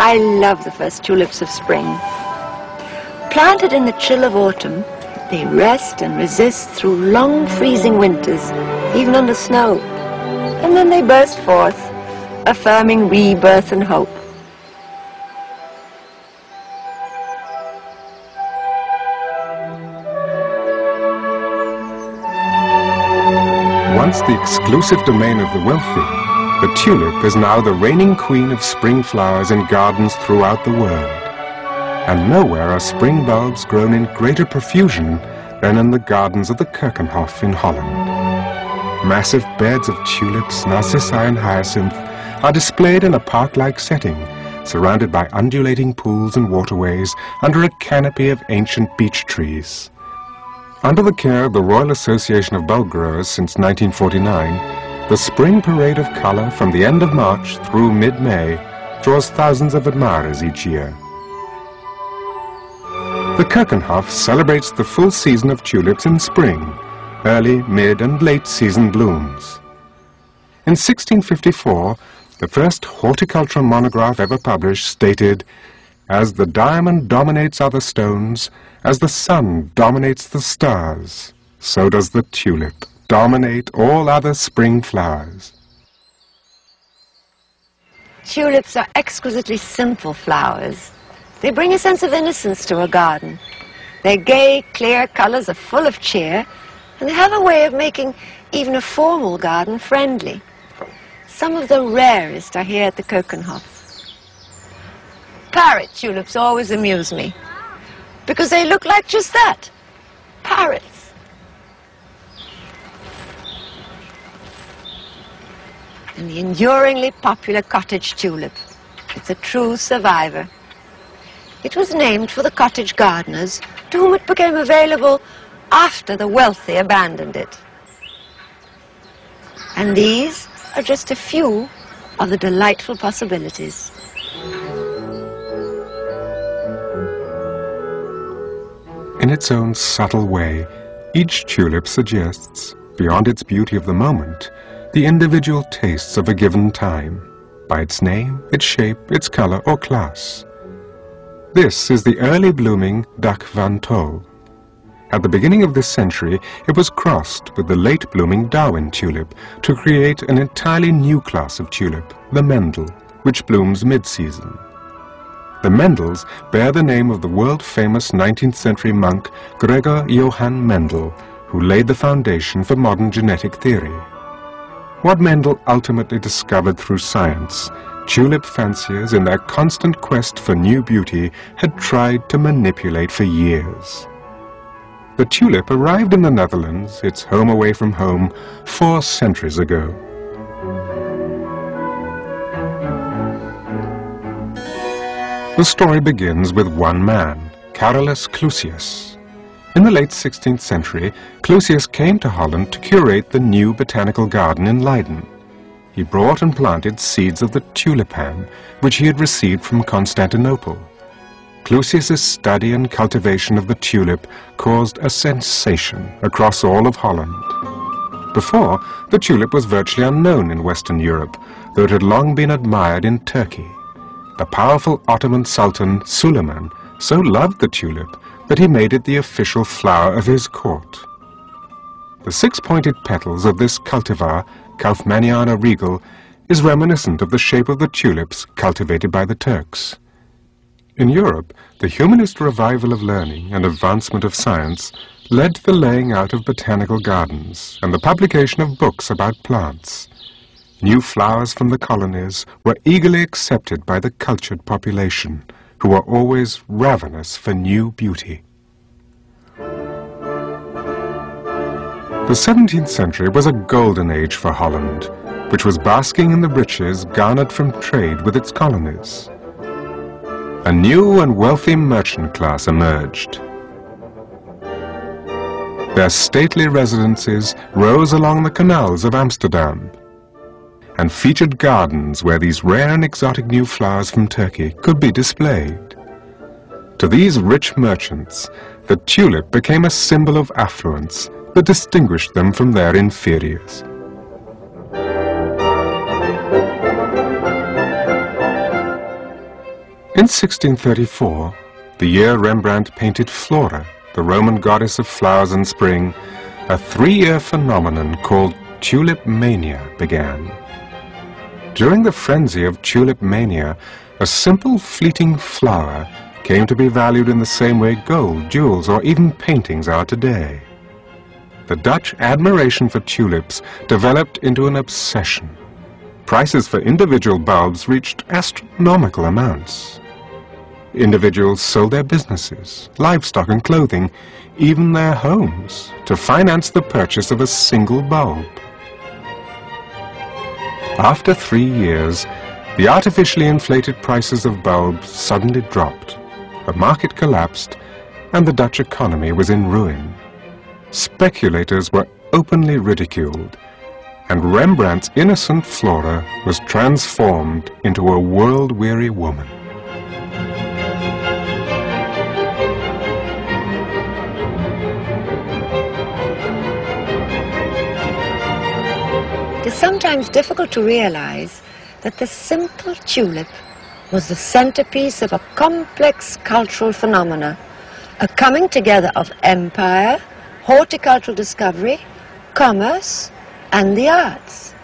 I love the first tulips of spring. Planted in the chill of autumn, they rest and resist through long freezing winters, even under snow. And then they burst forth, affirming rebirth and hope. Once the exclusive domain of the wealthy, the tulip is now the reigning queen of spring flowers in gardens throughout the world. And nowhere are spring bulbs grown in greater profusion than in the gardens of the Keukenhof in Holland. Massive beds of tulips, narcissi and hyacinth are displayed in a park-like setting, surrounded by undulating pools and waterways under a canopy of ancient beech trees. Under the care of the Royal Association of Bulb Growers since 1949, the spring parade of color from the end of March through mid-May draws thousands of admirers each year. The Keukenhof celebrates the full season of tulips in spring, early, mid and late season blooms. In 1654, the first horticultural monograph ever published stated, "As the diamond dominates other stones, as the sun dominates the stars, so does the tulip dominate all other spring flowers." Tulips are exquisitely simple flowers. They bring a sense of innocence to a garden. Their gay, clear colors are full of cheer, and they have a way of making even a formal garden friendly. Some of the rarest are here at the Keukenhof. Parrot tulips always amuse me, because they look like just that, parrots. And the enduringly popular cottage tulip. It's a true survivor. It was named for the cottage gardeners to whom it became available after the wealthy abandoned it. And these are just a few of the delightful possibilities. In its own subtle way, each tulip suggests, beyond its beauty of the moment, the individual tastes of a given time, by its name, its shape, its color, or class. This is the early blooming Dak van Tol. At the beginning of this century, it was crossed with the late blooming Darwin tulip to create an entirely new class of tulip, the Mendel, which blooms mid-season. The Mendels bear the name of the world-famous 19th century monk Gregor Johann Mendel, who laid the foundation for modern genetic theory. What Mendel ultimately discovered through science, tulip fanciers in their constant quest for new beauty had tried to manipulate for years. The tulip arrived in the Netherlands, its home away from home, 4 centuries ago. The story begins with one man, Carolus Clusius. In the late 16th century, Clusius came to Holland to curate the new botanical garden in Leiden. He brought and planted seeds of the tulipan, which he had received from Constantinople. Clusius's study and cultivation of the tulip caused a sensation across all of Holland. Before, the tulip was virtually unknown in Western Europe, though it had long been admired in Turkey. The powerful Ottoman Sultan Suleiman so loved the tulip that he made it the official flower of his court. The 6-pointed petals of this cultivar, Kaufmanniana regal, is reminiscent of the shape of the tulips cultivated by the Turks. In Europe, the humanist revival of learning and advancement of science led to the laying out of botanical gardens and the publication of books about plants. New flowers from the colonies were eagerly accepted by the cultured population, who were always ravenous for new beauty. The 17th century was a golden age for Holland, which was basking in the riches garnered from trade with its colonies. A new and wealthy merchant class emerged. Their stately residences rose along the canals of Amsterdam, and featured gardens where these rare and exotic new flowers from Turkey could be displayed. To these rich merchants, the tulip became a symbol of affluence that distinguished them from their inferiors. In 1634, the year Rembrandt painted Flora, the Roman goddess of flowers and spring, a 3-year phenomenon called tulip mania began. During the frenzy of tulip mania, a simple fleeting flower came to be valued in the same way gold, jewels, or even paintings are today. The Dutch admiration for tulips developed into an obsession. Prices for individual bulbs reached astronomical amounts. Individuals sold their businesses, livestock and clothing, even their homes, to finance the purchase of a single bulb. After 3 years, the artificially inflated prices of bulbs suddenly dropped, the market collapsed, and the Dutch economy was in ruin. Speculators were openly ridiculed, and Rembrandt's innocent Flora was transformed into a world-weary woman. It is sometimes difficult to realize that the simple tulip was the centerpiece of a complex cultural phenomena, a coming together of empire, horticultural discovery, commerce, and the arts.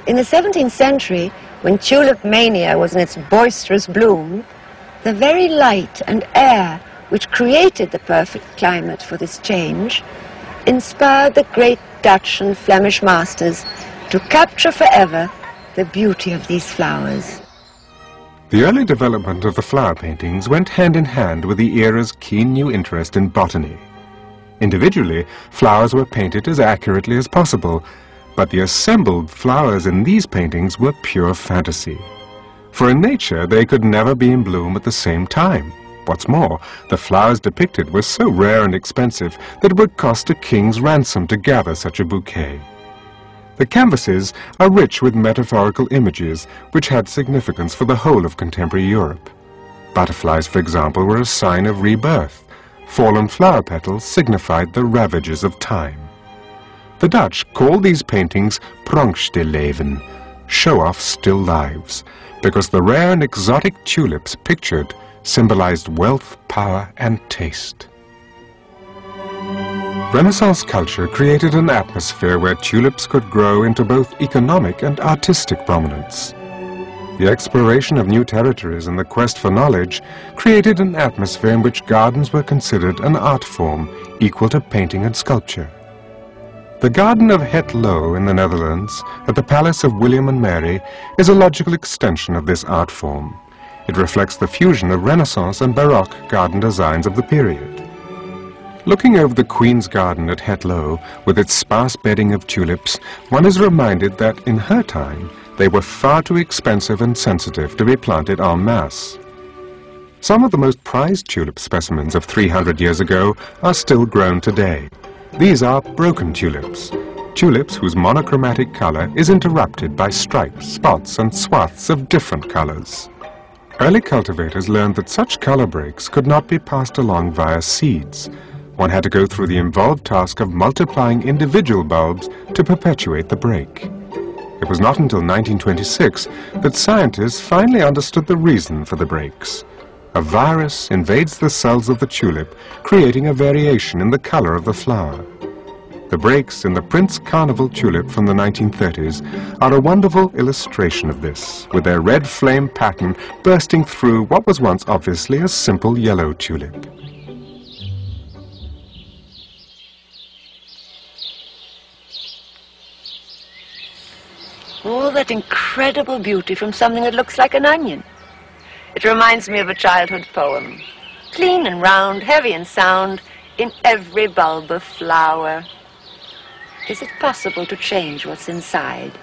In the 17th century, when tulip mania was in its boisterous bloom, the very light and air which created the perfect climate for this change inspired the great Dutch and Flemish masters to capture forever the beauty of these flowers. The early development of the flower paintings went hand in hand with the era's keen new interest in botany. Individually, flowers were painted as accurately as possible, but the assembled flowers in these paintings were pure fantasy. For in nature, they could never be in bloom at the same time. What's more, the flowers depicted were so rare and expensive that it would cost a king's ransom to gather such a bouquet. The canvases are rich with metaphorical images which had significance for the whole of contemporary Europe. Butterflies, for example, were a sign of rebirth. Fallen flower petals signified the ravages of time. The Dutch called these paintings pronkstilleven, show-off still lives, because the rare and exotic tulips pictured symbolized wealth, power, and taste. Renaissance culture created an atmosphere where tulips could grow into both economic and artistic prominence. The exploration of new territories and the quest for knowledge created an atmosphere in which gardens were considered an art form equal to painting and sculpture. The Garden of Het Loo in the Netherlands, at the Palace of William and Mary, is a logical extension of this art form. It reflects the fusion of Renaissance and Baroque garden designs of the period. Looking over the Queen's Garden at Het Loo, with its sparse bedding of tulips, one is reminded that in her time they were far too expensive and sensitive to be planted en masse. Some of the most prized tulip specimens of 300 years ago are still grown today. These are broken tulips, tulips whose monochromatic color is interrupted by stripes, spots, and swaths of different colors. Early cultivators learned that such color breaks could not be passed along via seeds. One had to go through the involved task of multiplying individual bulbs to perpetuate the break. It was not until 1926 that scientists finally understood the reason for the breaks. A virus invades the cells of the tulip, creating a variation in the color of the flower. The breaks in the Prince Carnival tulip from the 1930s are a wonderful illustration of this, with their red flame pattern bursting through what was once obviously a simple yellow tulip. All that incredible beauty from something that looks like an onion. It reminds me of a childhood poem. Clean and round, heavy and sound, in every bulb a flower. Is it possible to change what's inside?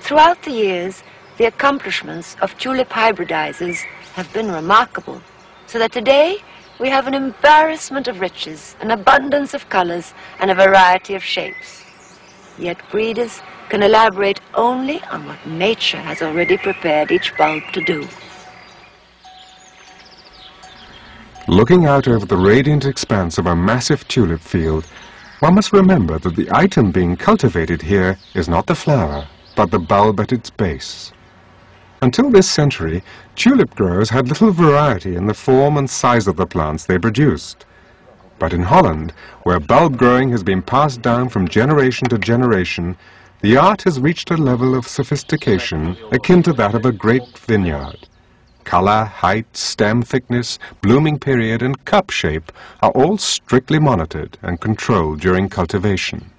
Throughout the years, the accomplishments of tulip hybridizers have been remarkable, so that today we have an embarrassment of riches, an abundance of colors, and a variety of shapes. Yet breeders can elaborate only on what nature has already prepared each bulb to do. Looking out over the radiant expanse of a massive tulip field, one must remember that the item being cultivated here is not the flower, but the bulb at its base. Until this century, tulip growers had little variety in the form and size of the plants they produced. But in Holland, where bulb growing has been passed down from generation to generation, the art has reached a level of sophistication akin to that of a great vineyard. Color, height, stem thickness, blooming period, and cup shape are all strictly monitored and controlled during cultivation.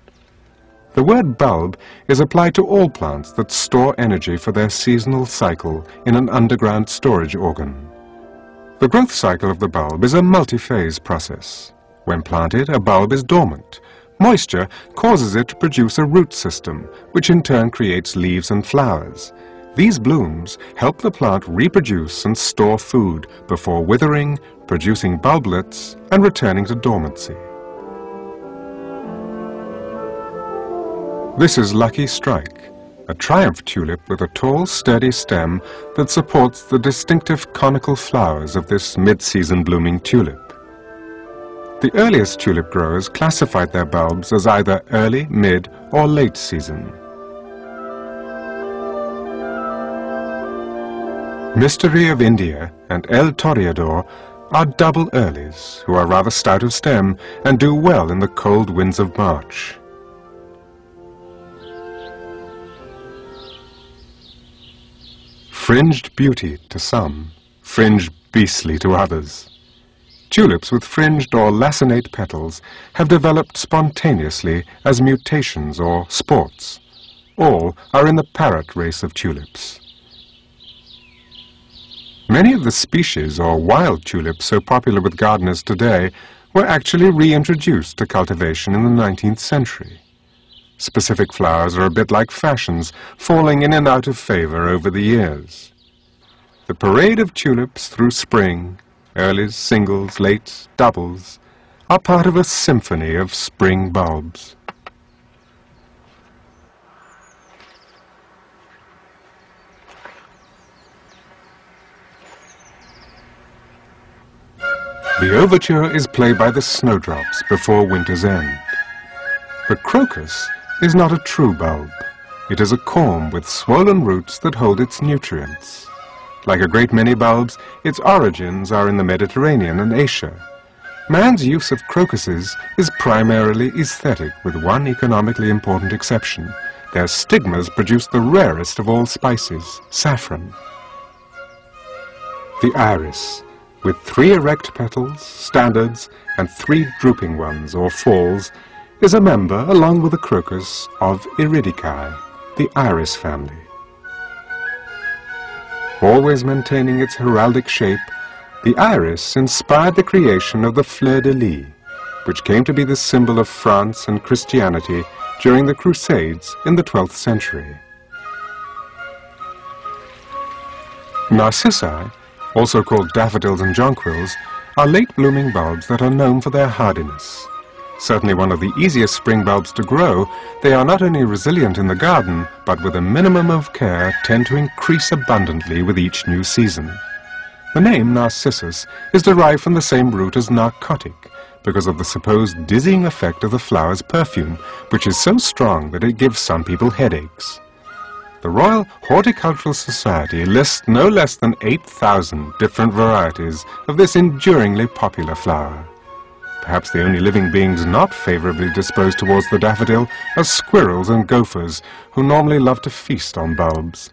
The word bulb is applied to all plants that store energy for their seasonal cycle in an underground storage organ. The growth cycle of the bulb is a multi-phase process. When planted, a bulb is dormant. Moisture causes it to produce a root system, which in turn creates leaves and flowers. These blooms help the plant reproduce and store food before withering, producing bulblets, and returning to dormancy. This is Lucky Strike, a triumph tulip with a tall, sturdy stem that supports the distinctive conical flowers of this mid-season blooming tulip. The earliest tulip growers classified their bulbs as either early, mid, or late season. Mystery of India and El Toreador are double earlies who are rather stout of stem and do well in the cold winds of March. Fringed beauty to some, fringed beastly to others. Tulips with fringed or laciniate petals have developed spontaneously as mutations or sports. All are in the parrot race of tulips. Many of the species or wild tulips so popular with gardeners today were actually reintroduced to cultivation in the 19th century. Specific flowers are a bit like fashions, falling in and out of favor over the years. The parade of tulips through spring, earlies, singles, lates, doubles, are part of a symphony of spring bulbs. The overture is played by the snowdrops before winter's end. The crocus is not a true bulb. It is a corm with swollen roots that hold its nutrients. Like a great many bulbs, its origins are in the Mediterranean and Asia. Man's use of crocuses is primarily aesthetic, with one economically important exception. Their stigmas produce the rarest of all spices, saffron. The iris, with 3 erect petals, standards, and 3 drooping ones, or falls, is a member, along with the crocus, of Iridicae, the iris family. Always maintaining its heraldic shape, the iris inspired the creation of the fleur-de-lis, which came to be the symbol of France and Christianity during the Crusades in the 12th century. Narcissi, also called daffodils and jonquils, are late-blooming bulbs that are known for their hardiness. Certainly one of the easiest spring bulbs to grow, they are not only resilient in the garden, but with a minimum of care tend to increase abundantly with each new season. The name narcissus is derived from the same root as narcotic, because of the supposed dizzying effect of the flower's perfume, which is so strong that it gives some people headaches. The Royal Horticultural Society lists no less than 8,000 different varieties of this enduringly popular flower. Perhaps the only living beings not favorably disposed towards the daffodil are squirrels and gophers, who normally love to feast on bulbs.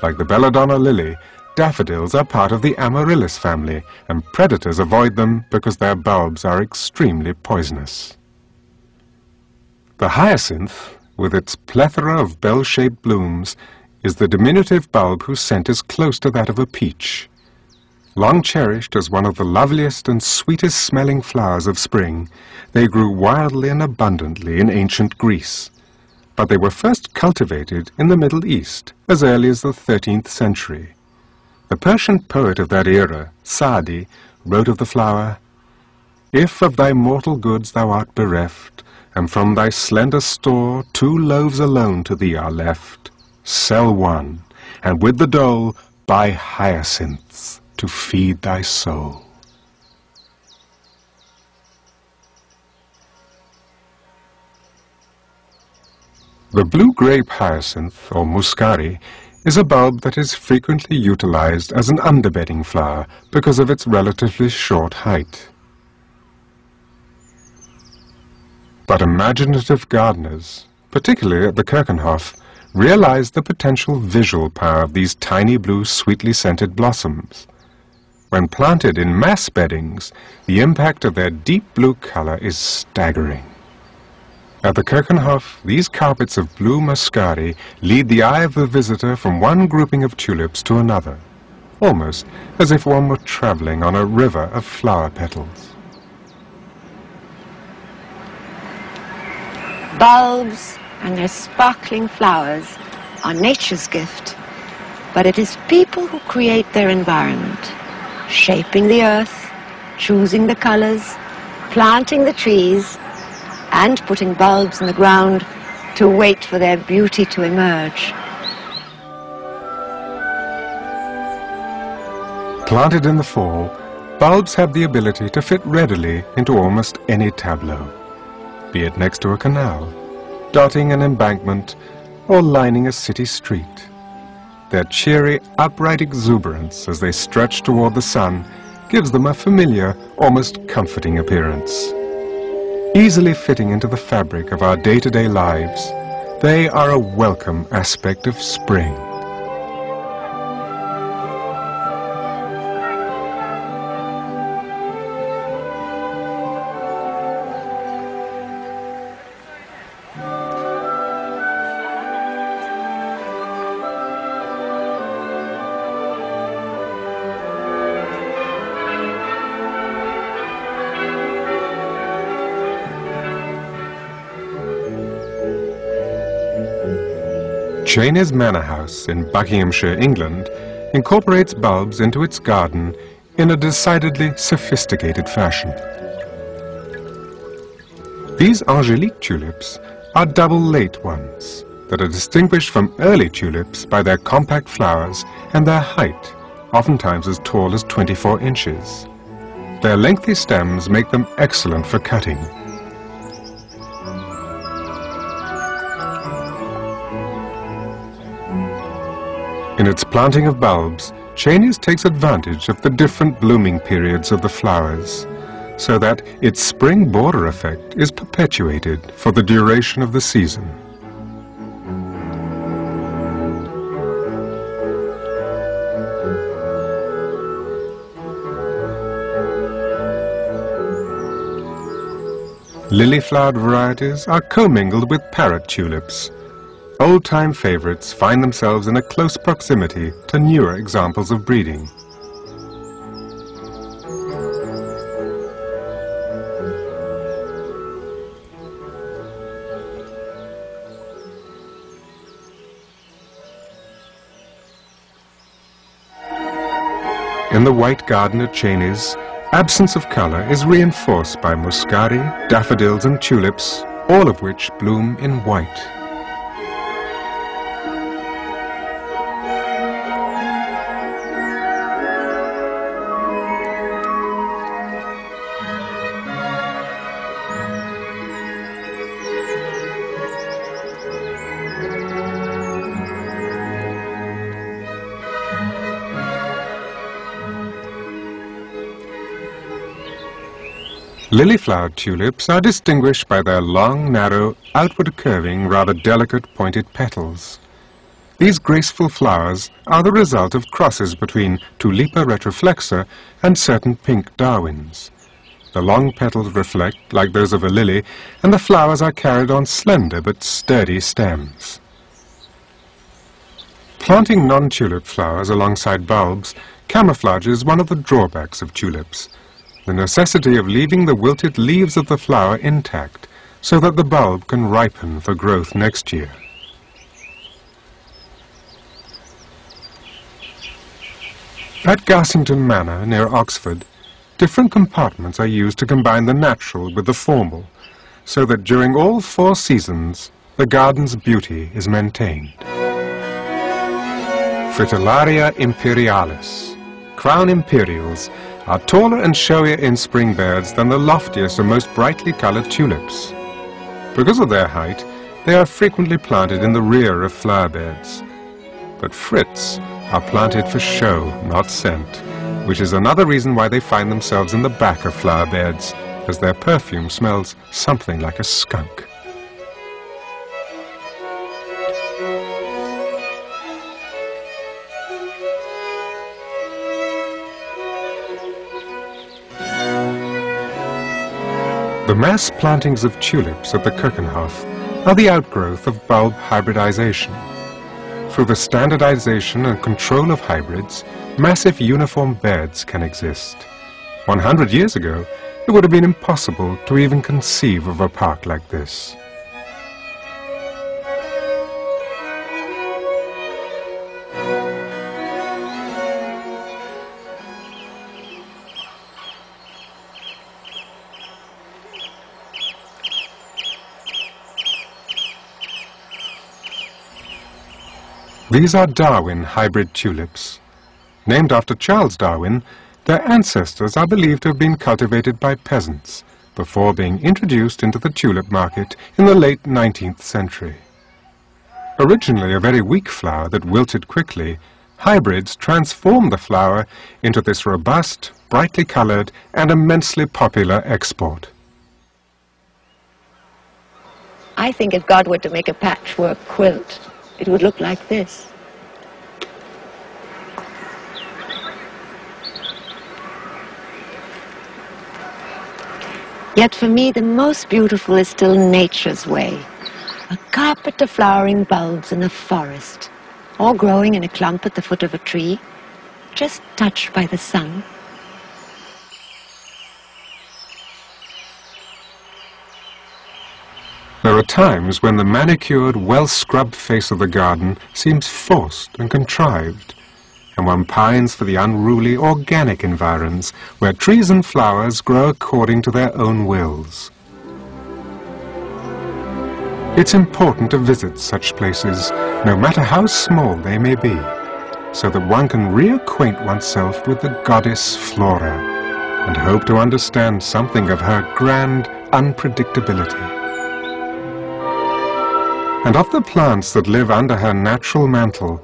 Like the belladonna lily, daffodils are part of the amaryllis family, and predators avoid them because their bulbs are extremely poisonous. The hyacinth, with its plethora of bell-shaped blooms, is the diminutive bulb whose scent is close to that of a peach. Long cherished as one of the loveliest and sweetest smelling flowers of spring, they grew wildly and abundantly in ancient Greece. But they were first cultivated in the Middle East as early as the 13th century. The Persian poet of that era, Saadi, wrote of the flower, "If of thy mortal goods thou art bereft, and from thy slender store 2 loaves alone to thee are left, sell one, and with the dole buy hyacinths to feed thy soul." The blue grape hyacinth, or muscari, is a bulb that is frequently utilized as an underbedding flower because of its relatively short height. But imaginative gardeners, particularly at the Keukenhof, realized the potential visual power of these tiny blue sweetly scented blossoms. When planted in mass beddings, the impact of their deep blue color is staggering. At the Keukenhof, these carpets of blue muscari lead the eye of the visitor from one grouping of tulips to another, almost as if one were traveling on a river of flower petals. Bulbs and their sparkling flowers are nature's gift, but it is people who create their environment, shaping the earth, choosing the colors, planting the trees, and putting bulbs in the ground to wait for their beauty to emerge. Planted in the fall, bulbs have the ability to fit readily into almost any tableau, be it next to a canal, dotting an embankment, or lining a city street. Their cheery, upright exuberance as they stretch toward the sun gives them a familiar, almost comforting appearance. Easily fitting into the fabric of our day-to-day lives, they are a welcome aspect of spring. Cheney's Manor House in Buckinghamshire, England, incorporates bulbs into its garden in a decidedly sophisticated fashion. These Angelique tulips are double late ones that are distinguished from early tulips by their compact flowers and their height, oftentimes as tall as 24 inches. Their lengthy stems make them excellent for cutting. In its planting of bulbs, Cheney's takes advantage of the different blooming periods of the flowers, so that its spring border effect is perpetuated for the duration of the season. Lily-flowered varieties are commingled with parrot tulips. Old-time favorites find themselves in a close proximity to newer examples of breeding. In the white garden at Cheney's, absence of color is reinforced by muscari, daffodils and tulips, all of which bloom in white. Lily-flowered tulips are distinguished by their long, narrow, outward-curving, rather delicate pointed petals. These graceful flowers are the result of crosses between Tulipa retroflexa and certain pink Darwins. The long petals reflect like those of a lily, and the flowers are carried on slender but sturdy stems. Planting non-tulip flowers alongside bulbs camouflages one of the drawbacks of tulips, the necessity of leaving the wilted leaves of the flower intact so that the bulb can ripen for growth next year. At Garsington Manor near Oxford, different compartments are used to combine the natural with the formal, so that during all 4 seasons the garden's beauty is maintained. Fritillaria imperialis, crown imperials, are taller and showier in spring beds than the loftiest and most brightly colored tulips. Because of their height, they are frequently planted in the rear of flower beds. But Fritz are planted for show, not scent, which is another reason why they find themselves in the back of flower beds, as their perfume smells something like a skunk. The mass plantings of tulips at the Keukenhof are the outgrowth of bulb hybridization. Through the standardization and control of hybrids, massive uniform beds can exist. 100 years ago, it would have been impossible to even conceive of a park like this. These are Darwin hybrid tulips. Named after Charles Darwin, their ancestors are believed to have been cultivated by peasants before being introduced into the tulip market in the late 19th century. Originally a very weak flower that wilted quickly, hybrids transformed the flower into this robust, brightly colored and immensely popular export. I think if God were to make a patchwork quilt, it would look like this. Yet for me, the most beautiful is still nature's way. A carpet of flowering bulbs in a forest, all growing in a clump at the foot of a tree, just touched by the sun. There are times when the manicured, well-scrubbed face of the garden seems forced and contrived, and one pines for the unruly, organic environs where trees and flowers grow according to their own wills. It's important to visit such places, no matter how small they may be, so that one can reacquaint oneself with the goddess Flora and hope to understand something of her grand unpredictability. And of the plants that live under her natural mantle,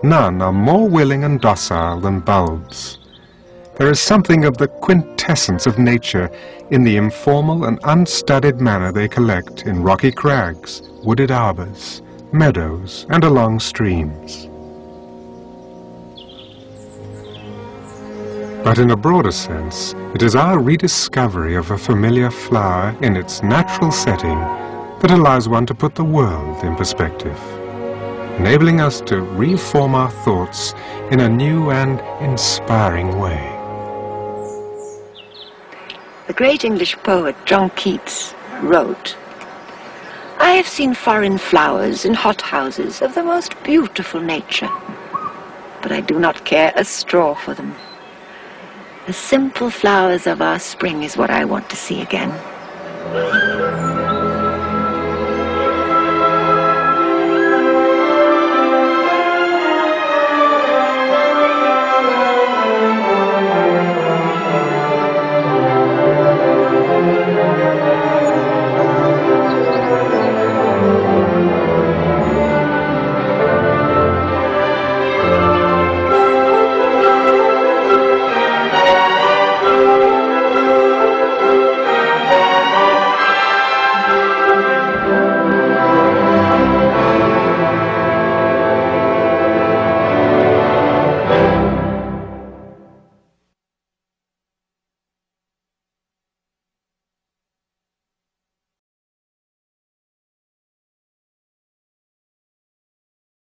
none are more willing and docile than bulbs. There is something of the quintessence of nature in the informal and unstudied manner they collect in rocky crags, wooded arbors, meadows, and along streams. But in a broader sense, it is our rediscovery of a familiar flower in its natural setting that allows one to put the world in perspective, enabling us to reform our thoughts in a new and inspiring way. The great English poet John Keats wrote, "I have seen foreign flowers in hothouses of the most beautiful nature, but I do not care a straw for them. The simple flowers of our spring is what I want to see again."